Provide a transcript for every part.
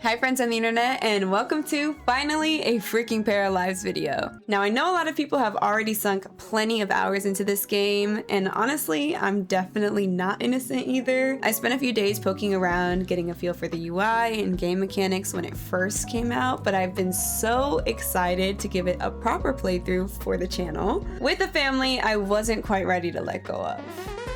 Hi friends on the internet, and welcome to finally a freaking Paralives video. Now I know a lot of people have already sunk plenty of hours into this game, and honestly I'm definitely not innocent either. I spent a few days poking around, getting a feel for the UI and game mechanics when it first came out, but I've been so excited to give it a proper playthrough for the channel. With the family, I wasn't quite ready to let go of.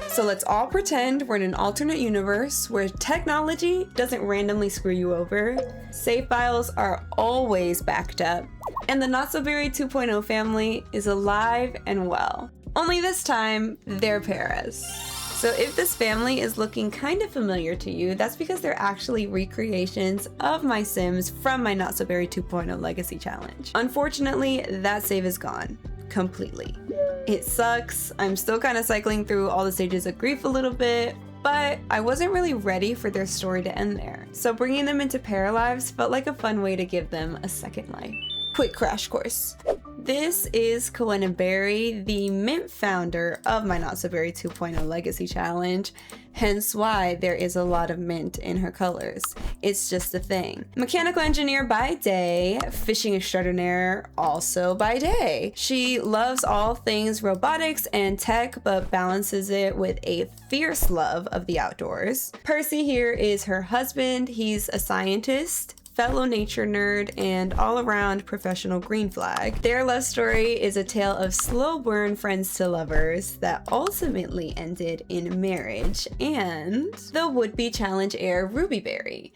So let's all pretend we're in an alternate universe where technology doesn't randomly screw you over, save files are always backed up, and the Not-So-Berry 2.0 family is alive and well. Only this time, they're Paras. So if this family is looking kind of familiar to you, that's because they're actually recreations of my Sims from my Not-So-Berry 2.0 Legacy Challenge. Unfortunately, that save is gone. Completely. It sucks. I'm still kind of cycling through all the stages of grief a little bit, but I wasn't really ready for their story to end there. So bringing them into Paralives felt like a fun way to give them a second life. Quick crash course. This is Berry, the Mint founder of my Not-So-Berry 2.0 Legacy Challenge, hence why there is a lot of mint in her colors. It's just a thing. Mechanical engineer by day, fishing extraordinaire also by day. She loves all things robotics and tech, but balances it with a fierce love of the outdoors. Percy here is her husband. He's a scientist, fellow nature nerd, and all-around professional green flag. Their love story is a tale of slow burn friends to lovers that ultimately ended in marriage and the would-be challenge heir Rubyberry.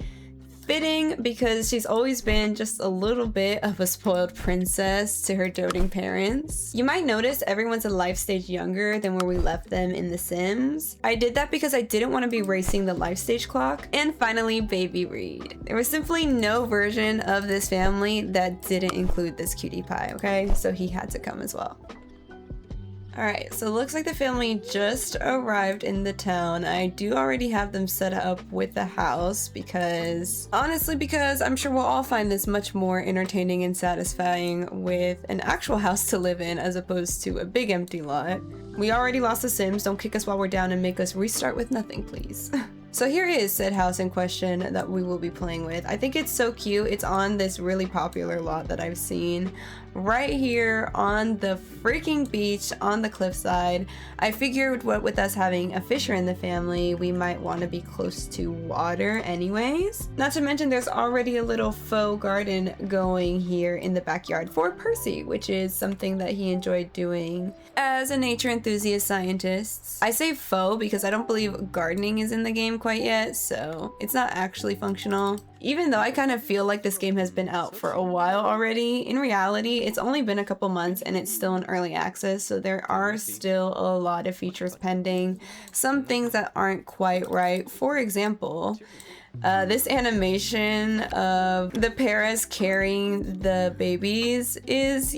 Fitting because she's always been just a little bit of a spoiled princess to her doting parents. You might notice everyone's a life stage younger than where we left them in The Sims. I did that because I didn't want to be racing the life stage clock. And finally, Baby Reed. There was simply no version of this family that didn't include this cutie pie, okay? So he had to come as well. Alright, so it looks like the family just arrived in the town. I do already have them set up with the house because I'm sure we'll all find this much more entertaining and satisfying with an actual house to live in as opposed to a big empty lot. We already lost the Sims, don't kick us while we're down and make us restart with nothing, please. So here is said house in question that we will be playing with. I think it's so cute. It's on this really popular lot that I've seen right here on the freaking beach on the cliffside. I figured what with us having a fisher in the family, we might want to be close to water anyways. Not to mention there's already a little faux garden going here in the backyard for Percy, which is something that he enjoyed doing as a nature enthusiast scientist. I say faux because I don't believe gardening is in the game quite yet, so it's not actually functional. Even though I kind of feel like this game has been out for a while already, in reality, it's only been a couple months and it's still in early access, so there are still a lot of features pending. Some things that aren't quite right. For example, this animation of the Paras carrying the babies is,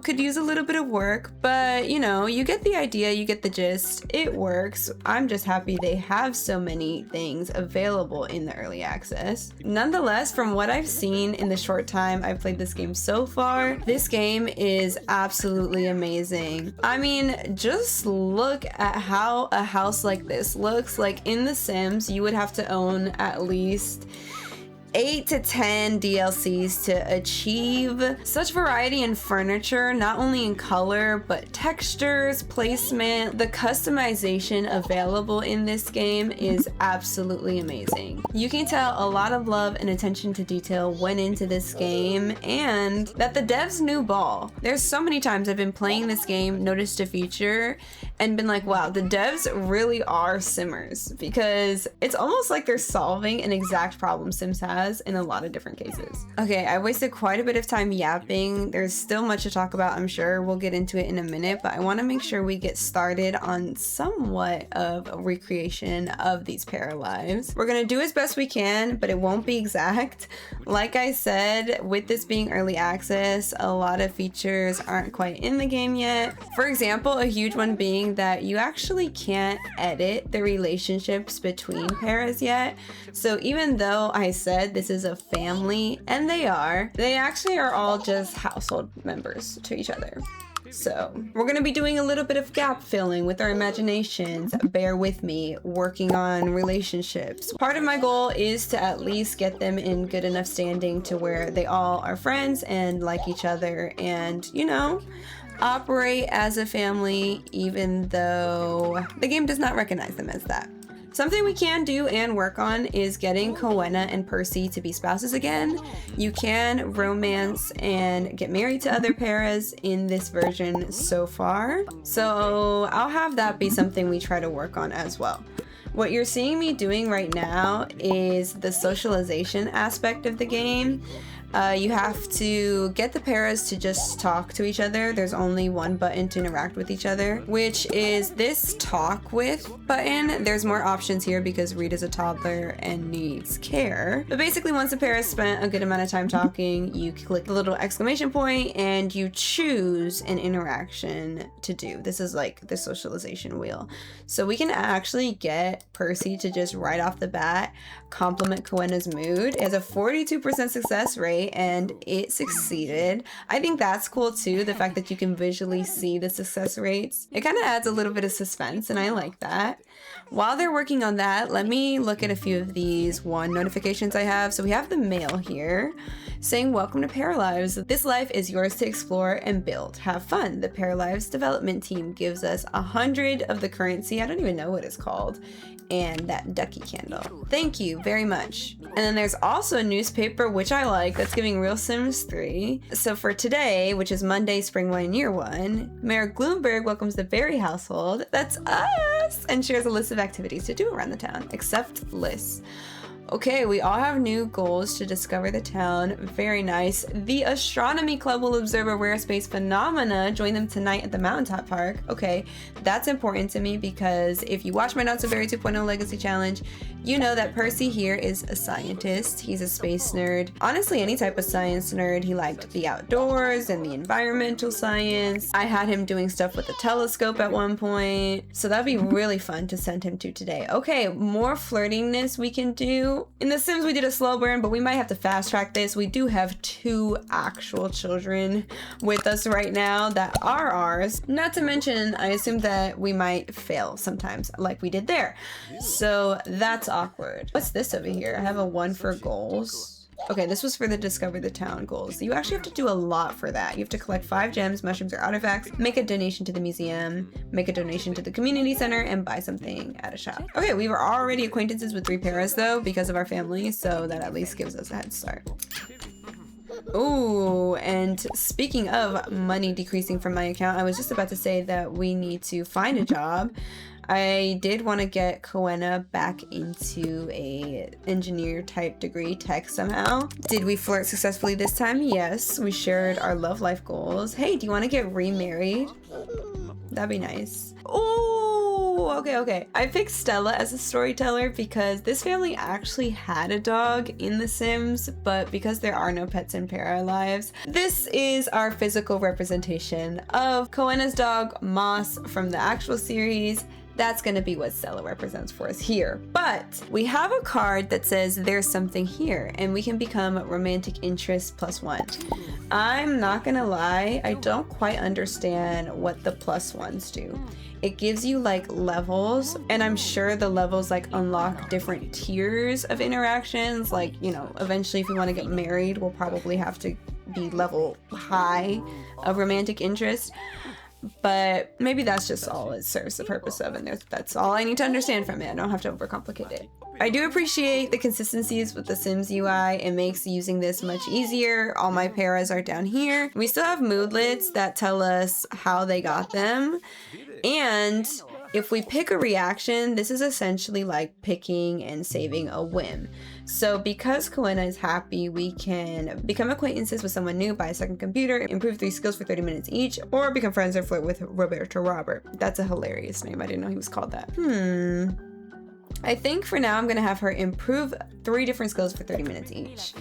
could use a little bit of work, but you get the idea, you get the gist, it works. I'm just happy they have so many things available in the early access. Nonetheless, from what I've seen in the short time I've played this game so far, this game is absolutely amazing. I mean, just look at how a house like this looks. Like in The Sims, you would have to own at least 8 to 10 DLCs to achieve such variety in furniture, not only in color, but textures, placement. The customization available in this game is absolutely amazing. You can tell a lot of love and attention to detail went into this game, and that the devs knew ball. There's so many times I've been playing this game, noticed a feature, and been like, wow, the devs really are Simmers, because it's almost like they're solving an exact problem Sims has in a lot of different cases. Okay, I wasted quite a bit of time yapping. There's still much to talk about, I'm sure. We'll get into it in a minute, but I want to make sure we get started on somewhat of a recreation of these Paralives. We're gonna do as best we can, but it won't be exact. Like I said, with this being early access, a lot of features aren't quite in the game yet. For example, a huge one being that you actually can't edit the relationships between Paras yet. So even though I said this is a family, and they actually are all just household members to each other. So we're gonna be doing a little bit of gap filling with our imaginations. Bear with me, working on relationships. Part of my goal is to at least get them in good enough standing to where they all are friends and like each other and, you know, operate as a family even though the game does not recognize them as that. Something we can do and work on is getting Coena and Percy to be spouses again. You can romance and get married to other paras in this version so far. So I'll have that be something we try to work on as well. What you're seeing me doing right now is the socialization aspect of the game. You have to get the paras to just talk to each other. There's only one button to interact with each other, which is this talk with button. There's more options here because Rita's a toddler and needs care. But basically, once the para spent a good amount of time talking, you click the little exclamation point and you choose an interaction to do. This is like the socialization wheel. So we can actually get Percy to just right off the bat compliment Coena's mood. It has a 42% success rate and it succeeded. I think that's cool too, the fact that you can visually see the success rates. It kind of adds a little bit of suspense and I like that. While they're working on that, let me look at a few of these notifications I have. So we have the mail here saying, welcome to Paralives. This life is yours to explore and build. Have fun. The Paralives development team gives us 100 of the currency. I don't even know what it's called. And that ducky candle. Thank you very much. And then there's also a newspaper, which I like, that's giving Real Sims 3. So for today, which is Monday, Spring 1, Year 1, Mayor Gloomberg welcomes the Berry household, that's us, and shares a list of activities to do around the town, except lists. Okay, we all have new goals to discover the town. Very nice. The Astronomy Club will observe a rare space phenomena. Join them tonight at the Mountaintop Park. Okay, that's important to me because if you watch my Not So Very 2.0 Legacy Challenge, you know that Percy here is a scientist. He's a space nerd. Honestly, any type of science nerd. He liked the outdoors and the environmental science. I had him doing stuff with a telescope at one point. So that'd be really fun to send him to today. Okay, more flirtiness we can do. In The Sims, we did a slow burn, but we might have to fast track this. We do have 2 actual children with us right now that are ours. Not to mention, I assume that we might fail sometimes, like we did there. So that's awkward. What's this over here? I have a 1 for goals. Okay, this was for the Discover the Town goals. You actually have to do a lot for that. You have to collect 5 gems, mushrooms, or artifacts, make a donation to the museum, make a donation to the community center, and buy something at a shop. Okay, we were already acquaintances with 3 paras though because of our family, so that at least gives us a head start. Oh, and speaking of money decreasing from my account, I was just about to say that we need to find a job. I did want to get Coena back into a engineer type degree tech somehow. Did we flirt successfully this time? Yes, we shared our love life goals. Hey, do you want to get remarried? That'd be nice. Oh, okay. I picked Stella as a storyteller because this family actually had a dog in The Sims, but because there are no pets in Paralives, this is our physical representation of Coena's dog, Moss, from the actual series. That's gonna be what Stella represents for us here. But we have a card that says there's something here and we can become romantic interest +1. I'm not gonna lie, I don't quite understand what the +1s do. It gives you like levels, and I'm sure the levels like unlock different tiers of interactions. Like, you know, eventually if we want to get married, we'll probably have to be level high of romantic interest. But maybe that's just all it serves the purpose of, and that's all I need to understand from it. I don't have to overcomplicate it. I do appreciate the consistencies with the Sims UI. It makes using this much easier. All my paras are down here. We still have moodlets that tell us how they got them. And if we pick a reaction, this is essentially like picking and saving a whim. So because Coena is happy, we can become acquaintances with someone new, buy a second computer, improve 3 skills for 30 minutes each, or become friends or flirt with Roberto Robert. That's a hilarious name. I didn't know he was called that. I think for now I'm gonna have her improve 3 different skills for 30 minutes each.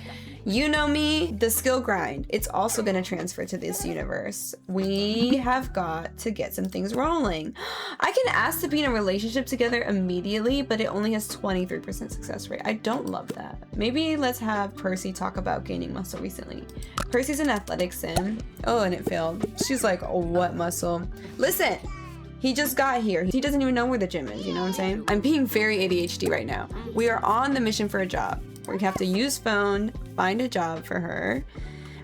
You know me, the skill grind, it's also gonna transfer to this universe. We have got to get some things rolling. I can ask to be in a relationship together immediately, but it only has 23% success rate. I don't love that. Maybe let's have Percy talk about gaining muscle recently. Percy's an athletic sim. Oh, and it failed. She's like, oh, what muscle? Listen! He just got here. He doesn't even know where the gym is, you know what I'm saying? I'm being very ADHD right now. We are on the mission for a job. We have to use phone, find a job for her.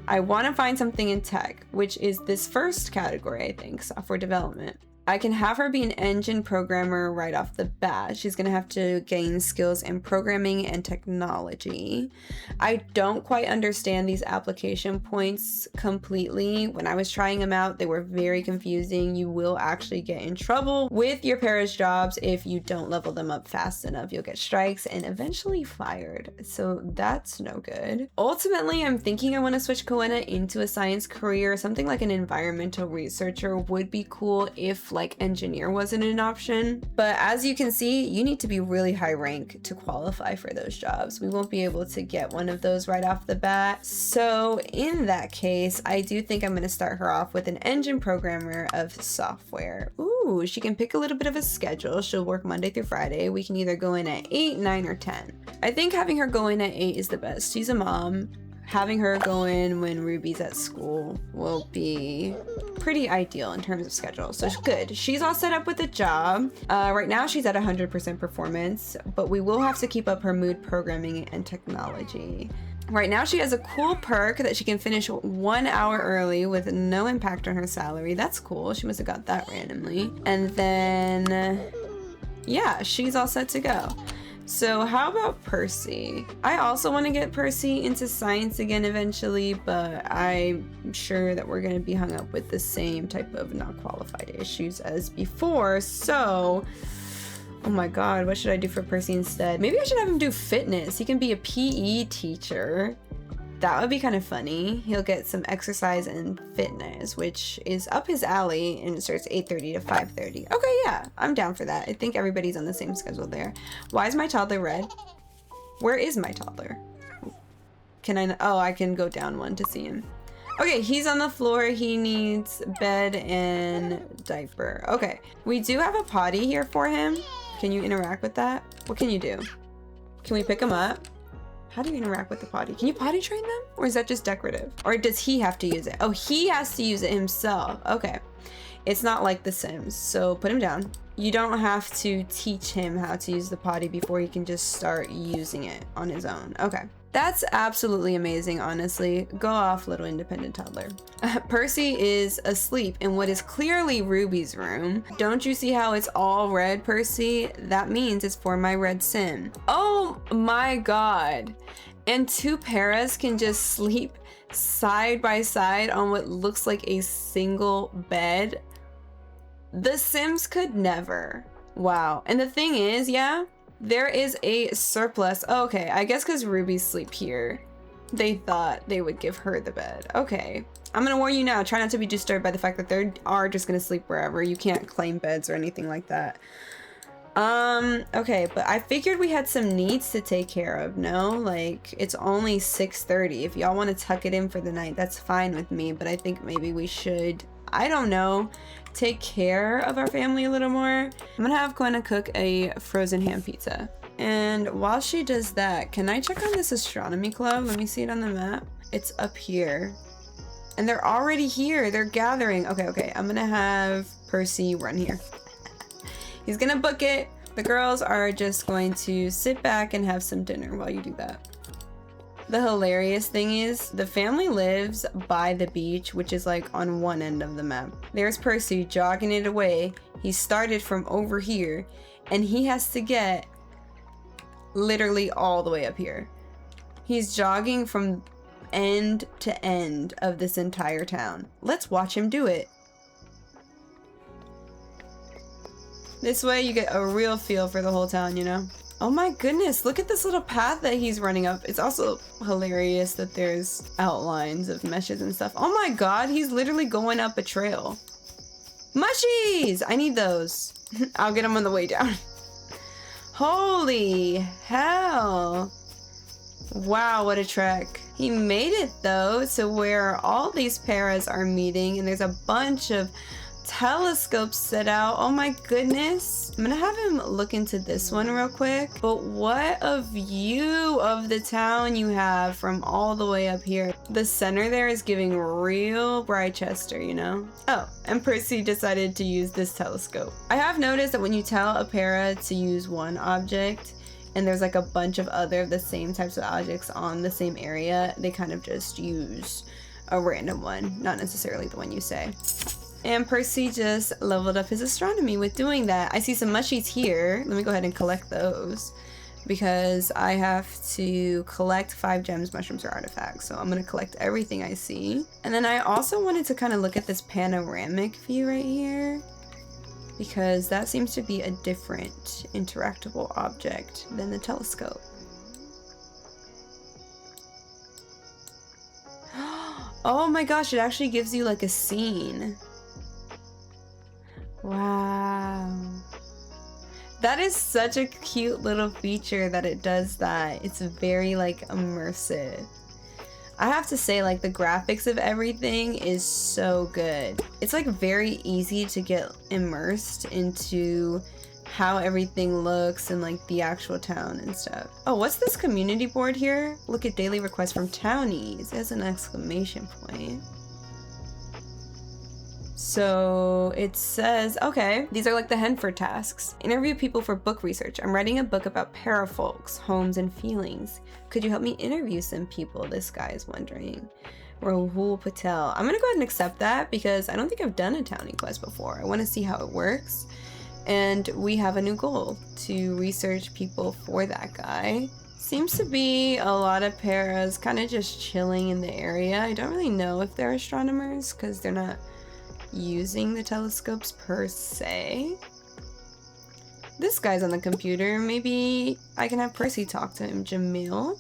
I want to find something in tech, which is this first category, I think, software development. I can have her be an engine programmer right off the bat. She's gonna have to gain skills in programming and technology. I don't quite understand these application points completely. When I was trying them out, they were very confusing. You will actually get in trouble with your Paris jobs if you don't level them up fast enough. You'll get strikes and eventually fired. So that's no good. Ultimately, I'm thinking I want to switch Coena into a science career. Something like an environmental researcher would be cool if like engineer wasn't an option. But as you can see, you need to be really high rank to qualify for those jobs. We won't be able to get one of those right off the bat. So in that case, I do think I'm going to start her off with an engine programmer of software. Ooh, she can pick a little bit of a schedule. She'll work Monday through Friday. We can either go in at 8, 9, or 10. I think having her go in at 8 is the best. She's a mom. Having her go in when Ruby's at school will be pretty ideal in terms of schedule. So good. She's all set up with a job. Right now she's at 100% performance, but we will have to keep up her mood programming and technology. Right now she has a cool perk that she can finish 1 hour early with no impact on her salary. That's cool. She must have got that randomly. And then, yeah, she's all set to go. So how about Percy? I also want to get Percy into science again eventually, but I'm sure that we're going to be hung up with the same type of not qualified issues as before. So, oh my god, what should I do for Percy instead? Maybe I should have him do fitness. He can be a PE teacher. That would be kind of funny. He'll get some exercise and fitness, which is up his alley, and it starts 8:30 to 5:30. Okay, yeah, I'm down for that. I think everybody's on the same schedule there. Why is my toddler red? Where is my toddler? Can I? Oh, I can go down one to see him. Okay, he's on the floor. He needs bed and diaper. Okay, we do have a potty here for him. Can you interact with that? What can you do? Can we pick him up? How do you interact with the potty? Can you potty train them? Or is that just decorative? Or does he have to use it? Oh, he has to use it himself. Okay. It's not like The Sims. So put him down. You don't have to teach him how to use the potty before he can just start using it on his own. Okay. That's absolutely amazing, honestly. Go off, little independent toddler. Percy is asleep in what is clearly Ruby's room. Don't you see how it's all red, Percy? That means it's for my red sim. Oh my god. And 2 paras can just sleep side by side on what looks like a single bed. The Sims could never. Wow. And the thing is, yeah, there is a surplus. Oh, okay, I guess because Ruby sleep here, they thought they would give her the bed. Okay, I'm gonna warn you now, try not to be disturbed by the fact that they are just gonna sleep wherever. You can't claim beds or anything like that. Okay, but I figured we had some needs to take care of, no? Like, it's only 6:30. If y'all want to tuck it in for the night, that's fine with me, but I think maybe we should, I don't know, take care of our family a little more. I'm gonna have Coena cook a frozen ham pizza. And while she does that, can I check on this astronomy club? Let me see it on the map. It's up here. And they're already here. They're gathering. Okay. I'm gonna have Percy run here. He's gonna book it. The girls are just going to sit back and have some dinner while you do that. The hilarious thing is, the family lives by the beach, which is like on one end of the map. There's Percy jogging it away. He started from over here, and he has to get literally all the way up here. He's jogging from end to end of this entire town. Let's watch him do it. This way you get a real feel for the whole town, you know? Oh my goodness, look at this little path that he's running up. It's also hilarious that there's outlines of meshes and stuff. Oh my god, he's literally going up a trail. Mushies! I need those. I'll get them on the way down. Holy hell. Wow, what a trek. He made it though to where all these paras are meeting, and there's a bunch of telescopes set out. Oh my goodness. I'm gonna have him look into this one real quick. But what a view of the town you have from all the way up here. The center there is giving real Brychester, you know? Oh, and Percy decided to use this telescope. I have noticed that when you tell a para to use one object, and there's like a bunch of other of the same types of objects on the same area, they kind of just use a random one, not necessarily the one you say. And Percy just leveled up his astronomy with doing that. I see some mushies here. Let me go ahead and collect those because I have to collect 5 gems, mushrooms, or artifacts. So I'm going to collect everything I see. And then I also wanted to kind of look at this panoramic view right here because that seems to be a different interactable object than the telescope. Oh my gosh, it actually gives you like a scene. Wow. That is such a cute little feature that it does that. It's very like immersive. I have to say, like, the graphics of everything is so good. It's like very easy to get immersed into how everything looks and like the actual town and stuff. Oh, what's this community board here? Look at daily requests from townies. There's an exclamation point. So it says, okay, these are like the Henford tasks. Interview people for book research. I'm writing a book about parafolks, homes, and feelings. Could you help me interview some people? This guy is wondering. Rahul Patel. I'm gonna go ahead and accept that because I don't think I've done a townie quest before. I want to see how it works. And we have a new goal to research people for that guy. Seems to be a lot of paras kind of just chilling in the area. I don't really know if they're astronomers because they're not using the telescopes per se. This guy's on the computer. Maybe I can have Percy talk to him. Jamil,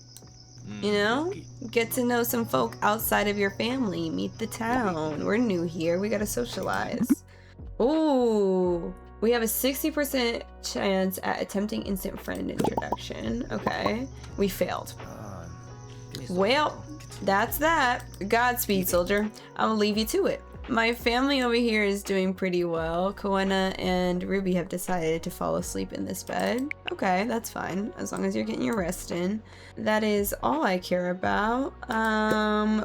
you know, get to know some folk outside of your family. Meet the town. We're new here. We gotta socialize. Ooh, we have a 60% chance at attempting instant friend introduction. Okay, we failed. Well, that's that. Godspeed, soldier. I'll leave you to it. My family over here is doing pretty well. Koena and Ruby have decided to fall asleep in this bed. Okay, that's fine, as long as you're getting your rest in. That is all I care about.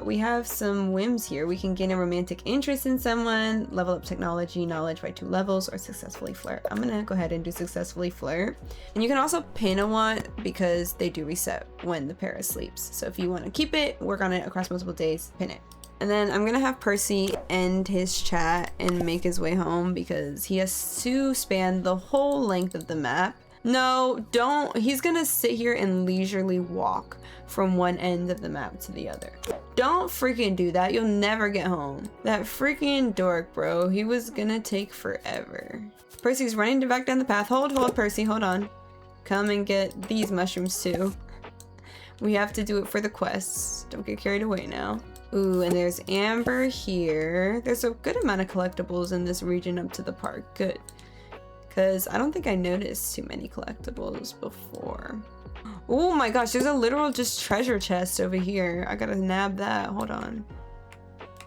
We have some whims here. We can gain a romantic interest in someone, level up technology knowledge by 2 levels, or successfully flirt. I'm gonna go ahead and do successfully flirt. And you can also pin a want because they do reset when the para sleeps. So if you want to keep it, work on it across multiple days, pin it. And then I'm gonna have Percy end his chat and make his way home because he has to span the whole length of the map. No, don't. He's gonna sit here and leisurely walk from one end of the map to the other. Don't freaking do that. You'll never get home. That freaking dork, bro. He was gonna take forever. Percy's running back down the path. Hold, Percy. Hold on. Come and get these mushrooms too. We have to do it for the quests. Don't get carried away now. Ooh, and there's Amber here. There's a good amount of collectibles in this region up to the park. Good. Because I don't think I noticed too many collectibles before. Oh my gosh, there's a literal just treasure chest over here. I gotta nab that. Hold on.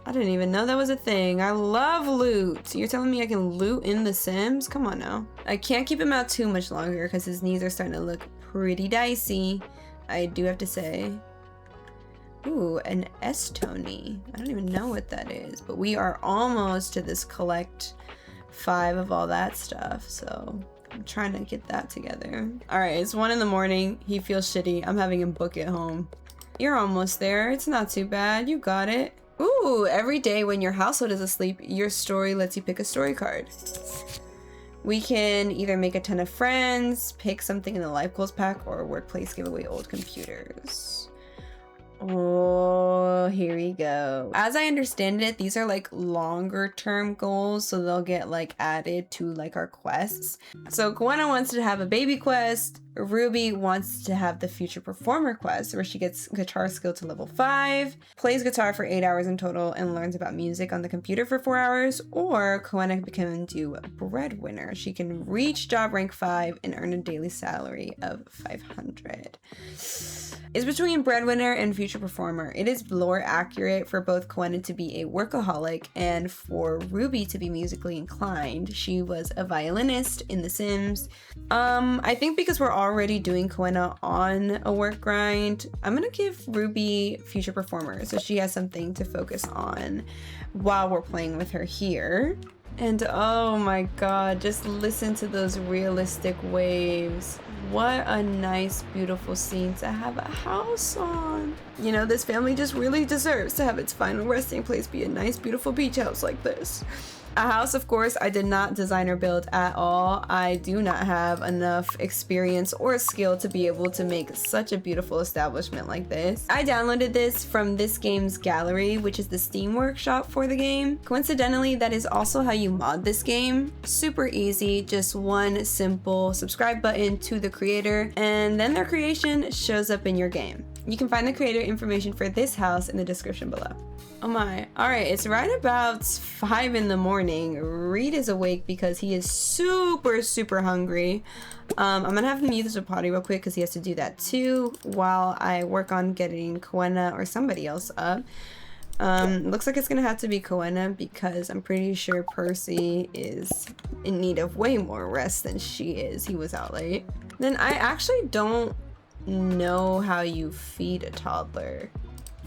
I didn't even know that was a thing. I love loot. You're telling me I can loot in the Sims? Come on now. I can't keep him out too much longer because his knees are starting to look pretty dicey. I do have to say. Ooh, an S-Tony. I don't even know what that is, but we are almost to this collect 5 of all that stuff, so I'm trying to get that together. All right, it's 1 in the morning. He feels shitty. I'm having him book it home. You're almost there. It's not too bad. You got it. Ooh, every day when your household is asleep, your story lets you pick a story card. We can either make a ton of friends, pick something in the life goals pack, or workplace give away old computers. Oh, here we go. As I understand it, these are like longer term goals, so they'll get like added to like our quests. So Koena wants to have a baby quest, Ruby wants to have the future performer quest where she gets guitar skill to level 5, plays guitar for 8 hours in total, and learns about music on the computer for 4 hours, or Koena can do breadwinner. She can reach job rank 5 and earn a daily salary of 500. It's between breadwinner and future performer. It is lore accurate for both Koena to be a workaholic and for Ruby to be musically inclined. She was a violinist in The Sims. I think because we're already doing Koena on a work grind, I'm gonna give Ruby future performer so she has something to focus on while we're playing with her here. And oh my god, just listen to those realistic waves. What a nice, beautiful scene to have a house on. You know, this family just really deserves to have its final resting place be a nice, beautiful beach house like this. A house, of course, I did not design or build at all. I do not have enough experience or skill to be able to make such a beautiful establishment like this. I downloaded this from this game's gallery, which is the Steam workshop for the game. Coincidentally, that is also how you mod this game. Super easy, just one simple subscribe button to the creator, and then their creation shows up in your game. You can find the creator information for this house in the description below. Oh my. Alright, it's right about 5 in the morning. Reed is awake because he is super hungry. I'm gonna have him use the potty real quick because he has to do that too while I work on getting Koena or somebody else up. Looks like it's gonna have to be Koena because I'm pretty sure Percy is in need of way more rest than she is. He was out late. Then I actually don't know how you feed a toddler.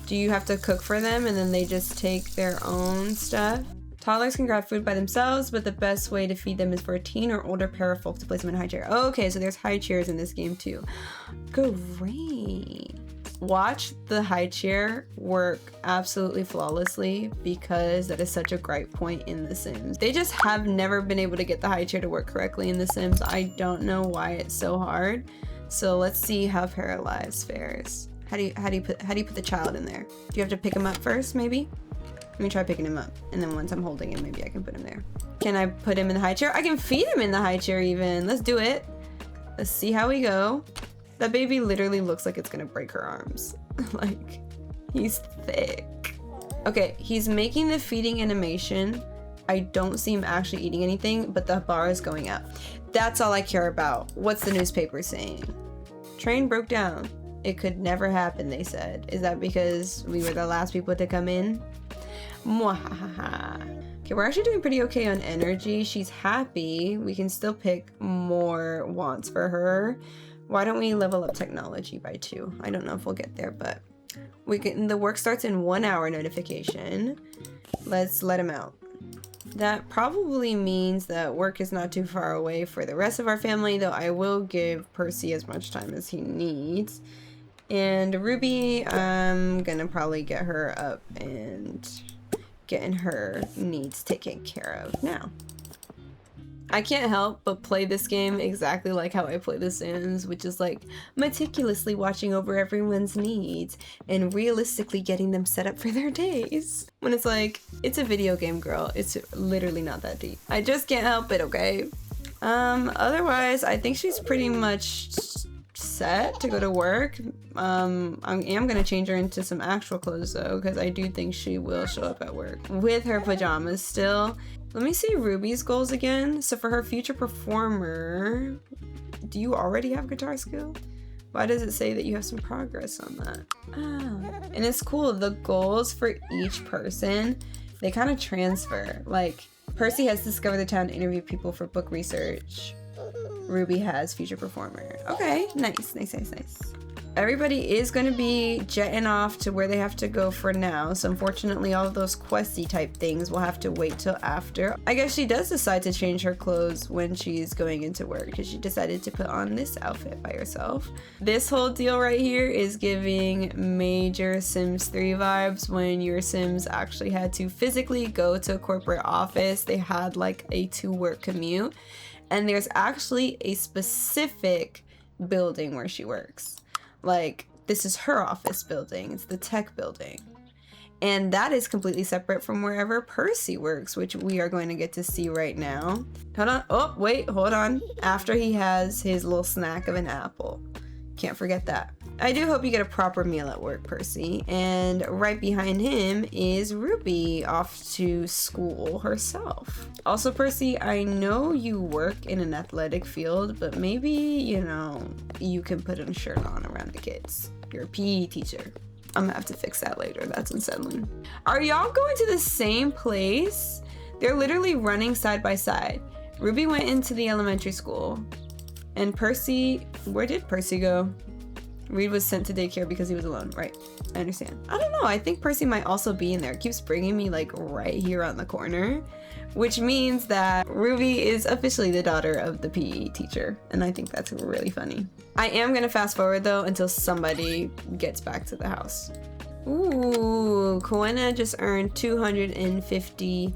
Do you have to cook for them and then they just take their own stuff? Toddlers can grab food by themselves, but the best way to feed them is for a teen or older pair of folk to place them in a high chair. Oh, okay, so there's high chairs in this game too. Great. Watch the high chair work absolutely flawlessly because that is such a great point in The Sims. They just have never been able to get the high chair to work correctly in The Sims. I don't know why it's so hard. So let's see how Paralives fares. How do you put the child in there? Do you have to pick him up first, maybe? Let me try picking him up, and then once I'm holding him, maybe I can put him there. Can I put him in the high chair? I can feed him in the high chair even. Let's do it. Let's see how we go. That baby literally looks like it's gonna break her arms. Like, he's thick. Okay, he's making the feeding animation. I don't see him actually eating anything, but the bar is going up. That's all I care about. What's the newspaper saying? Train broke down. It could never happen, they said. Is that because we were the last people to come in? Mwahaha. Okay, we're actually doing pretty okay on energy. She's happy. We can still pick more wants for her. Why don't we level up technology by 2? I don't know if we'll get there, but we can. The work starts in 1 hour notification. Let's let him out. That probably means that work is not too far away for the rest of our family, though I will give Percy as much time as he needs. And Ruby, I'm gonna probably get her up and getting her needs taken care of now. I can't help but play this game exactly like how I play The Sims, which is like meticulously watching over everyone's needs and realistically getting them set up for their days. When it's like, it's a video game, girl. It's literally not that deep. I just can't help it, okay? Otherwise, I think she's pretty much set to go to work. I am gonna change her into some actual clothes though, because I do think she will show up at work with her pajamas still. Let me see Ruby's goals again. So for her future performer, do you already have guitar skill? Why does it say that you have some progress on that? Oh, and it's cool. The goals for each person, they kind of transfer. Like Percy has discovered the town to interview people for book research. Ruby has future performer. Okay, nice. Everybody is going to be jetting off to where they have to go for now, so unfortunately all of those questy type things will have to wait till after. I guess she does decide to change her clothes when she's going into work because she decided to put on this outfit by herself. This whole deal right here is giving major Sims 3 vibes when your Sims actually had to physically go to a corporate office. They had like a 2-work commute, and there's actually a specific building where she works. Like, this is her office building. It's the tech building. And that is completely separate from wherever Percy works, which we are going to get to see right now. Hold on. Oh, wait, hold on. After he has his little snack of an apple. Can't forget that. I do hope you get a proper meal at work, Percy. And right behind him is Ruby, off to school herself. Also, Percy, I know you work in an athletic field, but maybe, you know, you can put a shirt on around the kids. You're a PE teacher. I'm gonna have to fix that later. That's unsettling. Are y'all going to the same place? They're literally running side by side. Ruby went into the elementary school. And Percy, where did Percy go? Reed was sent to daycare because he was alone. Right, I understand. I don't know, I think Percy might also be in there. It keeps bringing me like right here on the corner, which means that Ruby is officially the daughter of the PE teacher. And I think that's really funny. I am gonna fast forward though until somebody gets back to the house. Ooh, Koena just earned 250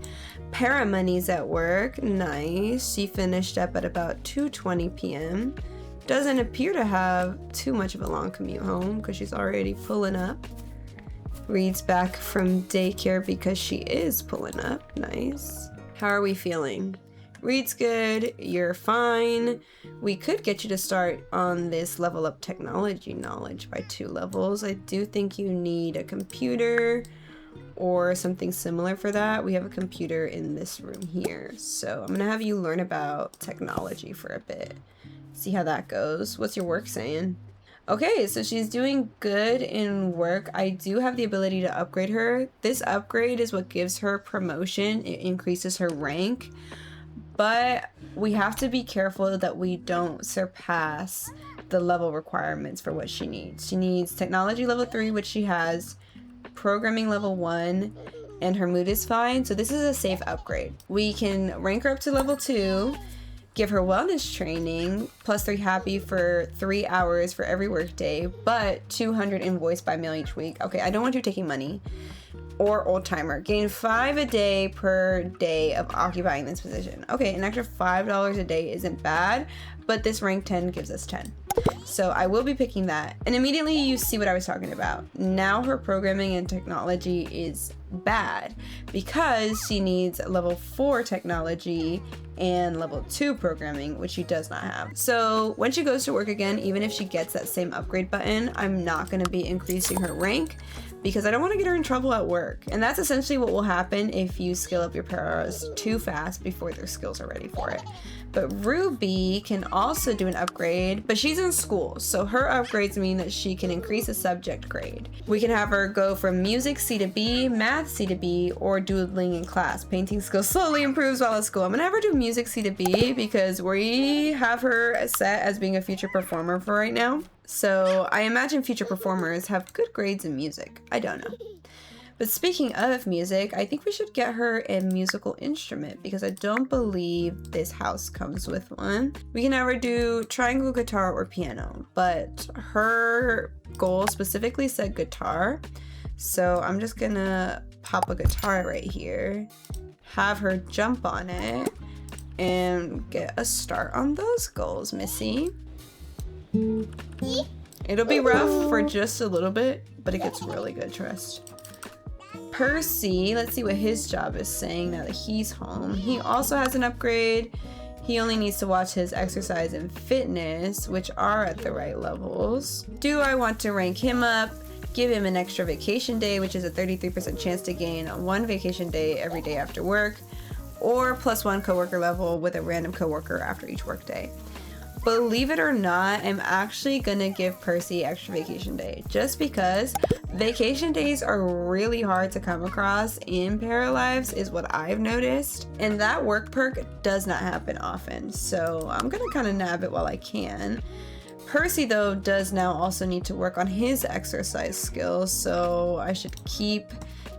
paramonies at work. Nice. She finished up at about 2:20 p.m. Doesn't appear to have too much of a long commute home because she's already pulling up. Reed's back from daycare because she is pulling up. Nice. How are we feeling? Reed's good. You're fine. We could get you to start on this level up technology knowledge by 2 levels. I do think you need a computer or something similar for that. We have a computer in this room here. So I'm gonna have you learn about technology for a bit. See how that goes. What's your work saying? Okay, so she's doing good in work. I do have the ability to upgrade her. This upgrade is what gives her promotion. It increases her rank. But we have to be careful that we don't surpass the level requirements for what she needs. She needs technology level 3, which she has, programming level 1, and her mood is fine. So this is a safe upgrade. We can rank her up to level 2, give her wellness training, plus 3 happy for 3 hours for every workday, but 200 invoiced by mail each week. Okay, I don't want you taking money. Or old timer. Gain 5 a day per day of occupying this position. Okay, an extra $5 a day isn't bad, but this rank 10 gives us 10. So I will be picking that. And immediately you see what I was talking about. Now her programming and technology is bad because she needs level 4 technology and level 2 programming, which she does not have. So when she goes to work again, even if she gets that same upgrade button, I'm not going to be increasing her rank because I don't want to get her in trouble at work. And that's essentially what will happen if you skill up your paras too fast before their skills are ready for it. But Ruby can also do an upgrade, but she's in school, so her upgrades mean that she can increase a subject grade. We can have her go from music C to B, math C to B, or doodling in class. Painting skills slowly improves while at school. I'm gonna have her do music C to B because we have her set as being a future performer for right now. So I imagine future performers have good grades in music. I don't know. But speaking of music, I think we should get her a musical instrument because I don't believe this house comes with one. We can have her do triangle guitar or piano, but her goal specifically said guitar. So I'm just gonna pop a guitar right here, have her jump on it, and get a start on those goals, Missy. It'll be rough for just a little bit, but it gets really good, trust. Percy, let's see what his job is saying now that he's home. He also has an upgrade. He only needs to watch his exercise and fitness, which are at the right levels. Do I want to rank him up? Give him an extra vacation day, which is a 33% chance to gain 1 vacation day every day after work, or +1 coworker level with a random coworker after each work day. Believe it or not, I'm actually gonna give Percy extra vacation day just because vacation days are really hard to come across in Paralives is what I've noticed, and that work perk does not happen often, so I'm gonna kind of nab it while I can. Percy though does now also need to work on his exercise skills, so I should keep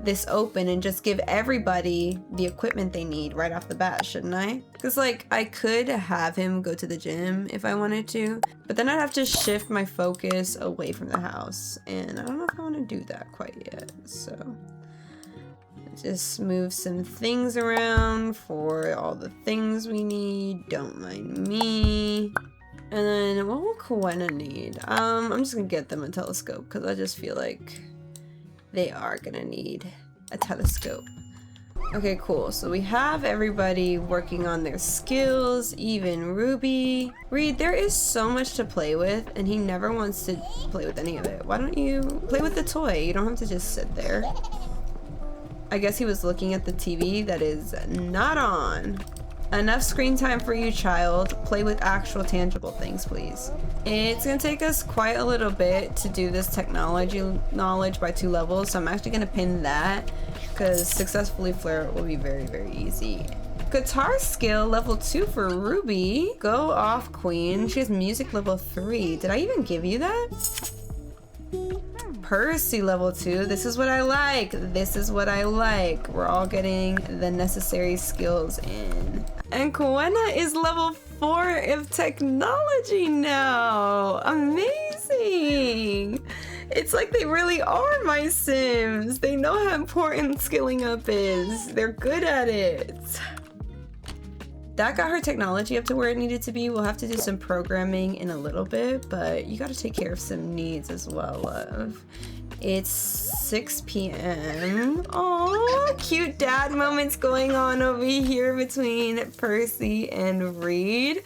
this open and just give everybody the equipment they need right off the bat, shouldn't I? Because like I could have him go to the gym if I wanted to, but then I'd have to shift my focus away from the house, and I don't know if I want to do that quite yet. So just move some things around for all the things we need. Don't mind me. And then what will Koena need? I'm just gonna get them a telescope because I just feel like they are gonna need a telescope. Okay, cool. So we have everybody working on their skills, even Ruby. Reed, there is so much to play with, and he never wants to play with any of it. Why don't you play with the toy? You don't have to just sit there. I guess he was looking at the TV that is not on. Enough screen time for you, child. Play with actual tangible things, please. It's gonna take us quite a little bit to do this technology knowledge by 2 levels, so I'm actually gonna pin that because successfully flare will be very, very easy. Guitar skill level 2 for Ruby. Go off, queen. She has music level 3. Did I even give you that? Percy level 2. This is what I like. This is what I like. We're all getting the necessary skills in. And Koena is level 4 of technology now. Amazing. It's like they really are my Sims. They know how important skilling up is. They're good at it. That got her technology up to where it needed to be. We'll have to do some programming in a little bit, but you gotta take care of some needs as well, love. It's 6 p.m. Aww, cute dad moments going on over here between Percy and Reed.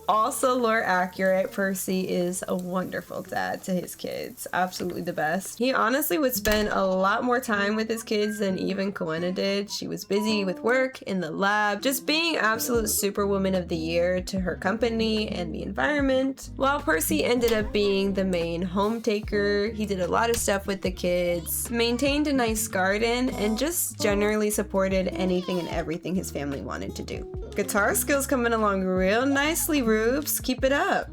Also lore accurate, Percy is a wonderful dad to his kids. Absolutely the best. He honestly would spend a lot more time with his kids than even Koena did. She was busy with work in the lab, just being absolute superwoman of the year to her company and the environment. While Percy ended up being the main home taker, he did a lot of stuff with the kids, maintained a nice garden, and just generally supported anything and everything his family wanted to do. Guitar skills coming along real nicely, Rubes. Keep it up.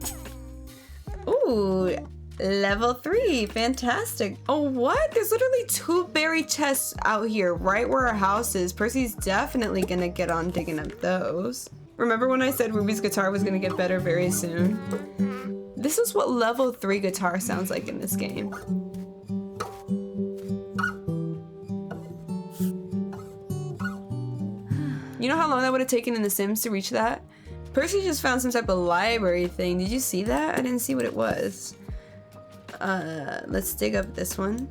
Ooh, level 3. Fantastic. Oh, what? There's literally 2 berry chests out here right where our house is. Percy's definitely gonna get on digging up those. Remember when I said Ruby's guitar was gonna get better very soon? This is what level 3 guitar sounds like in this game. You know how long that would have taken in The Sims to reach that? Percy just found some type of library thing. Did you see that? I didn't see what it was. Let's dig up this one.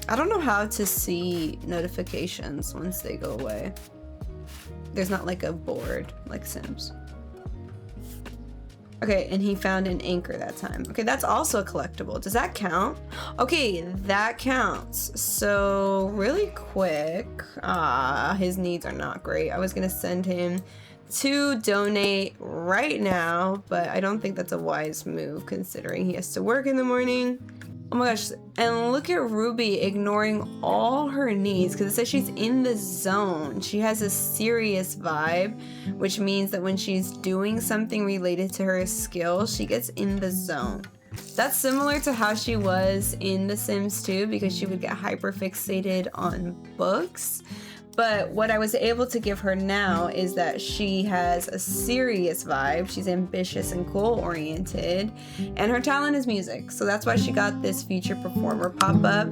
I don't know how to see notifications once they go away. There's not like a board like Sims. Okay, and he found an anchor that time. Okay, that's also a collectible. Does that count? Okay, that counts. So really quick, his needs are not great. I was gonna send him to donate right now, but I don't think that's a wise move considering he has to work in the morning. Oh my gosh, and look at Ruby ignoring all her needs because it says she's in the zone. She has a serious vibe, which means that when she's doing something related to her skill, she gets in the zone. That's similar to how she was in The Sims 2 because she would get hyper fixated on books. But what I was able to give her now is that she has a serious vibe. She's ambitious and goal-oriented, and her talent is music. So that's why she got this feature performer pop-up,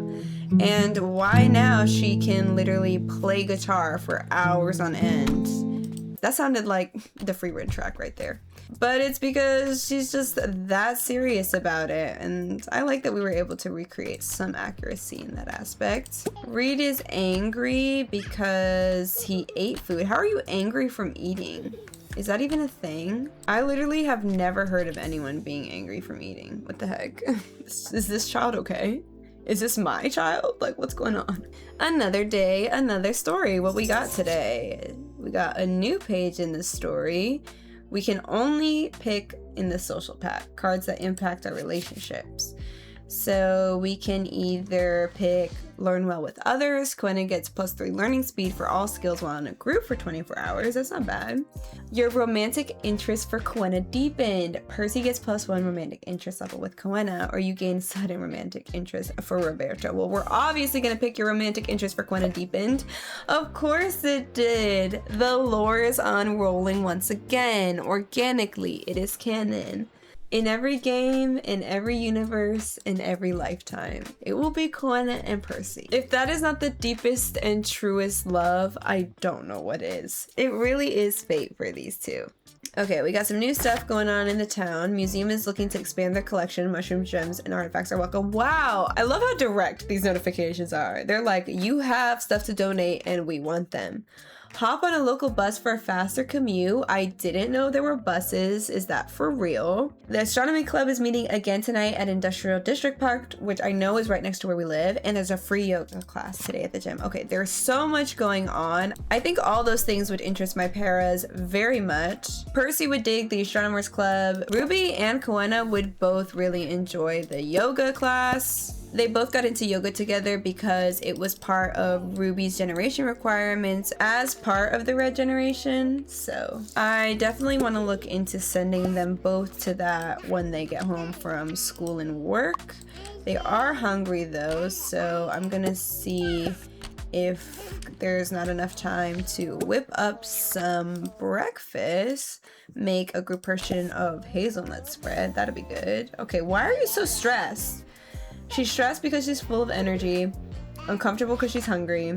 and why now she can literally play guitar for hours on end. That sounded like the free rent track right there. But it's because she's just that serious about it, and I like that we were able to recreate some accuracy in that aspect. Reed is angry because he ate food. How are you angry from eating? Is that even a thing? I literally have never heard of anyone being angry from eating. What the heck? Is this child okay? Is this my child? Like, what's going on? Another day, another story. What we got today? We got a new page in the story. We can only pick in the social pack cards that impact our relationships. So we can either pick Learn Well with Others. Koena gets +3 learning speed for all skills while in a group for 24 hours. That's not bad. Your romantic interest for Koena deepened. Percy gets +1 romantic interest level with Koena, or you gain sudden romantic interest for Roberto. Well, we're obviously going to pick your romantic interest for Koena deepened. Of course it did. The lore is unrolling once again. Organically, it is canon. In every game, in every universe, in every lifetime, it will be Koena and Percy. If that is not the deepest and truest love, I don't know what is. It really is fate for these two. Okay, we got some new stuff going on in the town. Museum is looking to expand their collection. Mushrooms, gems, and artifacts are welcome. Wow, I love how direct these notifications are. They're like, you have stuff to donate and we want them. Hop on a local bus for a faster commute. I didn't know there were buses. Is that for real? The astronomy club is meeting again tonight at Industrial District Park, which I know is right next to where we live. And there's a free yoga class today at the gym. Okay, there's so much going on. I think all those things would interest my paras very much. Percy would dig the astronomers club. Ruby and Koena would both really enjoy the yoga class. They both got into yoga together because it was part of Ruby's generation requirements as part of the red generation. So I definitely want to look into sending them both to that when they get home from school and work. They are hungry though, so I'm gonna see if there's not enough time to whip up some breakfast, make a group portion of hazelnut spread. That'd be good. Okay, why are you so stressed? She's stressed because she's full of energy, uncomfortable because she's hungry,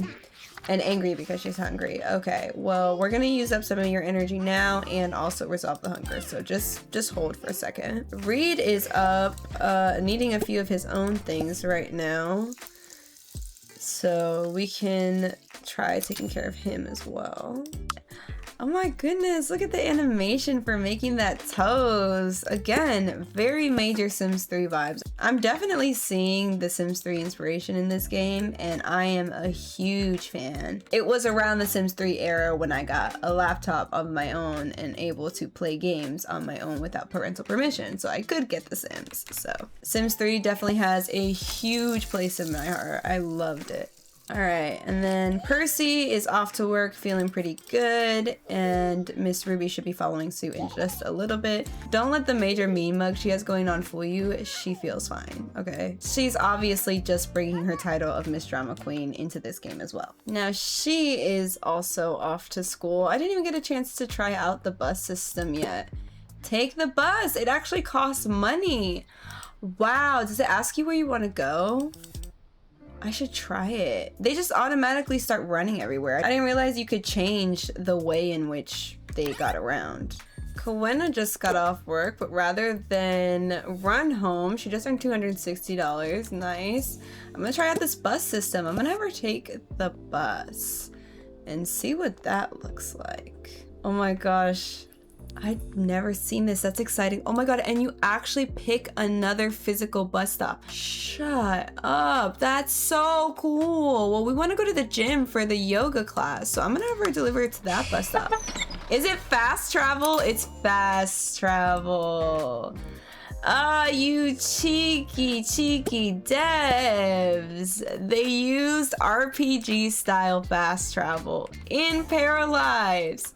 and angry because she's hungry. Okay, well, we're gonna use up some of your energy now and also resolve the hunger. So just hold for a second. Reed is up, needing a few of his own things right now. So we can try taking care of him as well. Oh my goodness, look at the animation for making that toes. Again, very major Sims 3 vibes. I'm definitely seeing the Sims 3 inspiration in this game, and I am a huge fan. It was around the Sims 3 era when I got a laptop of my own and able to play games on my own without parental permission, so I could get the Sims. So Sims 3 definitely has a huge place in my heart. I loved it. All right, and then Percy is off to work feeling pretty good, and Miss Ruby should be following suit in just a little bit. Don't let the major mean mug she has going on fool you. She feels fine, okay? She's obviously just bringing her title of Miss Drama Queen into this game as well. Now, she is also off to school. I didn't even get a chance to try out the bus system yet. Take the bus. It actually costs money. Wow, does it ask you where you want to go? I should try it. They just automatically start running everywhere. I didn't realize you could change the way in which they got around. Koena just got off work, but rather than run home, she just earned $260. Nice. I'm gonna try out this bus system. I'm gonna have her take the bus and see what that looks like. Oh my gosh. I've never seen this. That's exciting. Oh my god, and you actually pick another physical bus stop. Shut up. That's so cool. Well, we want to go to the gym for the yoga class, so I'm gonna have her deliver it to that bus stop. Is it fast travel? It's fast travel. Ah, you cheeky devs. They used RPG style fast travel in Paralives.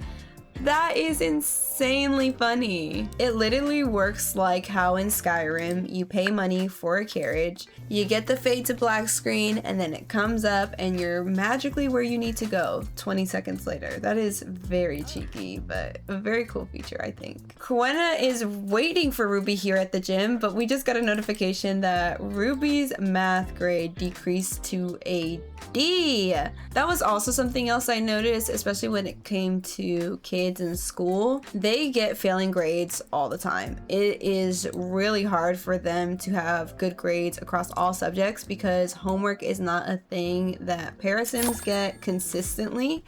That is insanely funny. It literally works like how in Skyrim you pay money for a carriage, you get the fade to black screen, and then it comes up and you're magically where you need to go 20 seconds later. That is very cheeky, but a very cool feature, I think. Koena is waiting for Ruby here at the gym, but we just got a notification that Ruby's math grade decreased to a D. That was also something else I noticed, especially when it came to kids in school. They get failing grades all the time. It is really hard for them to have good grades across all subjects because homework is not a thing that parasims get consistently.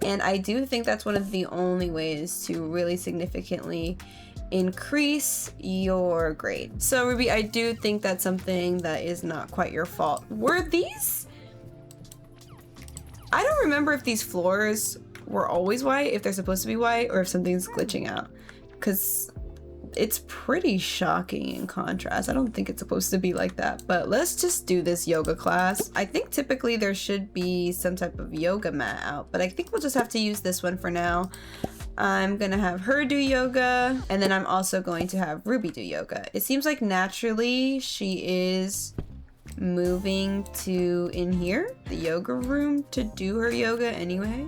And I do think that's one of the only ways to really significantly increase your grade. So Ruby, I do think that's something that is not quite your fault. Were these? I don't remember if these floors were always white, if they're supposed to be white, or if something's glitching out. Because it's pretty shocking in contrast. I don't think it's supposed to be like that, but let's just do this yoga class. I think typically there should be some type of yoga mat out, but I think we'll just have to use this one for now. I'm gonna have her do yoga, and then I'm also going to have Ruby do yoga. It seems like naturally she is moving to in here, the yoga room, to do her yoga anyway.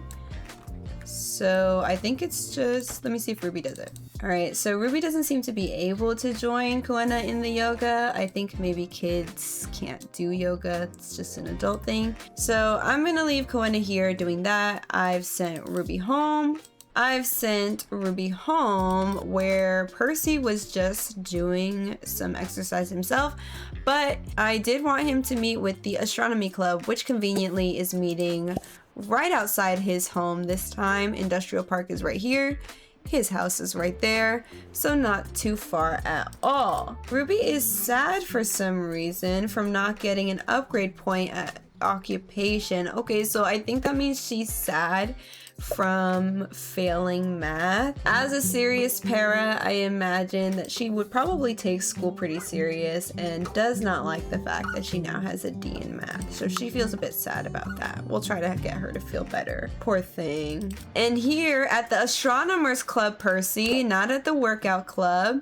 So I think it's just, let me see if Ruby does it. All right, so Ruby doesn't seem to be able to join Koena in the yoga. I think maybe kids can't do yoga. It's just an adult thing. So I'm gonna leave Koena here doing that. I've sent Ruby home. I've sent Ruby home where Percy was just doing some exercise himself, but I did want him to meet with the astronomy club, which conveniently is meeting right outside his home this time. Industrial Park is right here. His house is right there, so not too far at all. Ruby is sad for some reason from not getting an upgrade point at occupation. Okay, so I think that means she's sad from failing math. As a serious para, I imagine that she would probably take school pretty serious and does not like the fact that she now has a D in math. So she feels a bit sad about that. We'll try to get her to feel better. Poor thing. And here at the Astronomers Club, Percy, not at the workout club,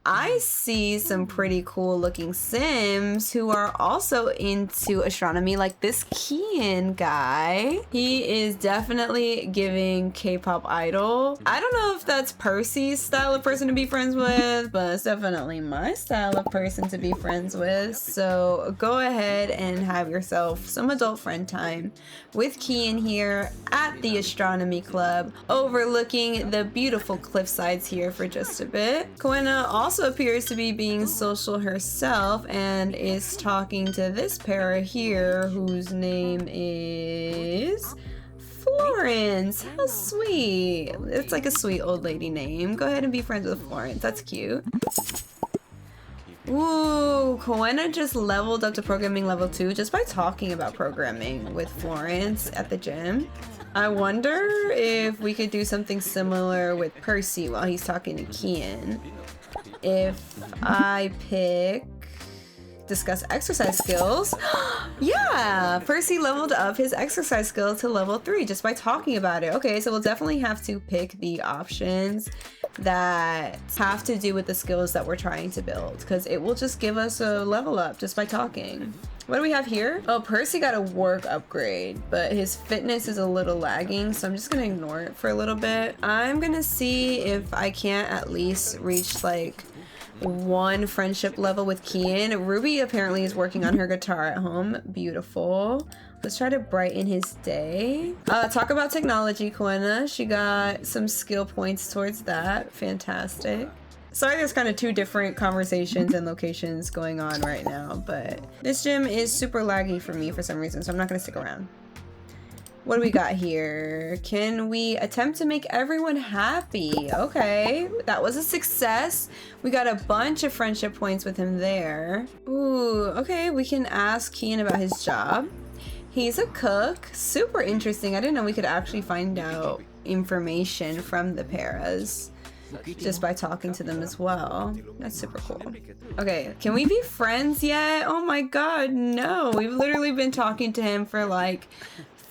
I see some pretty cool looking Sims who are also into astronomy, like this Kian guy. He is definitely giving K-pop idol. I don't know if that's Percy's style of person to be friends with, but it's definitely my style of person to be friends with. So go ahead and have yourself some adult friend time with Kian here at the astronomy club, overlooking the beautiful cliff sides here for just a bit. Koena also appears to be being social herself and is talking to this para here whose name is Florence. How sweet. It's like a sweet old lady name. Go ahead and be friends with Florence. That's cute. Ooh, Koena just leveled up to programming level 2 just by talking about programming with Florence at the gym. I wonder if we could do something similar with Percy while he's talking to Kian. If I pick discuss exercise skills, yeah, Percy leveled up his exercise skill to level 3 just by talking about it. Okay, so we'll definitely have to pick the options that have to do with the skills that we're trying to build, because it will just give us a level up just by talking. What do we have here? Oh, Percy got a work upgrade, but his fitness is a little lagging, so I'm just gonna ignore it for a little bit. I'm gonna see if I can't at least reach like one friendship level with Kian. Ruby apparently is working on her guitar at home. Beautiful. Let's try to brighten his day. Talk about technology, Koena. She got some skill points towards that. Fantastic. Sorry, there's kind of two different conversations and locations going on right now, but this gym is super laggy for me for some reason, so I'm not gonna stick around. What do we got here? Can we attempt to make everyone happy? Okay, that was a success. We got a bunch of friendship points with him there. Ooh, okay, we can ask Kian about his job. He's a cook. Super interesting. I didn't know we could actually find out information from the paras just by talking to them as well. That's super cool. Okay, can we be friends yet? Oh my god, no. We've literally been talking to him for like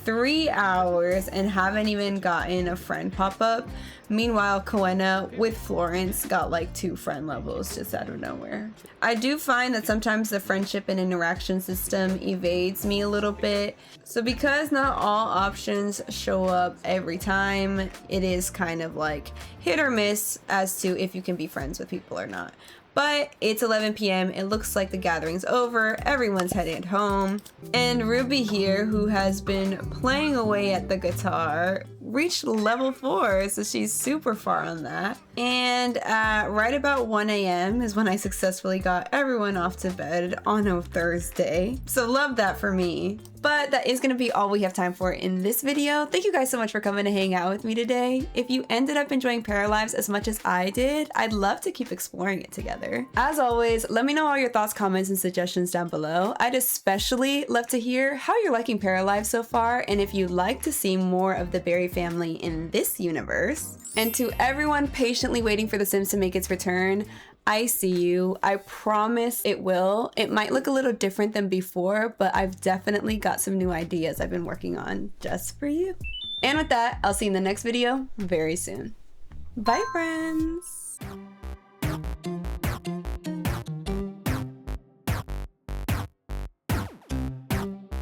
3 hours and haven't even gotten a friend pop up. Meanwhile, Koena with Florence got like 2 friend levels just out of nowhere. I do find that sometimes the friendship and interaction system evades me a little bit. So because not all options show up every time, it is kind of like hit or miss as to if you can be friends with people or not. But it's 11 p.m. It looks like the gathering's over. Everyone's headed home. And Ruby here, who has been playing away at the guitar, reached level 4, so she's super far on that. And right about 1 a.m. is when I successfully got everyone off to bed on a Thursday. So love that for me. But that is going to be all we have time for in this video. Thank you guys so much for coming to hang out with me today. If you ended up enjoying Paralives as much as I did, I'd love to keep exploring it together. As always, let me know all your thoughts, comments, and suggestions down below. I'd especially love to hear how you're liking Paralives so far, and if you'd like to see more of the Berry family in this universe. And to everyone patiently waiting for The Sims to make its return, I see you. I promise it will. It might look a little different than before, but I've definitely got some new ideas I've been working on just for you. And with that, I'll see you in the next video very soon. Bye, friends.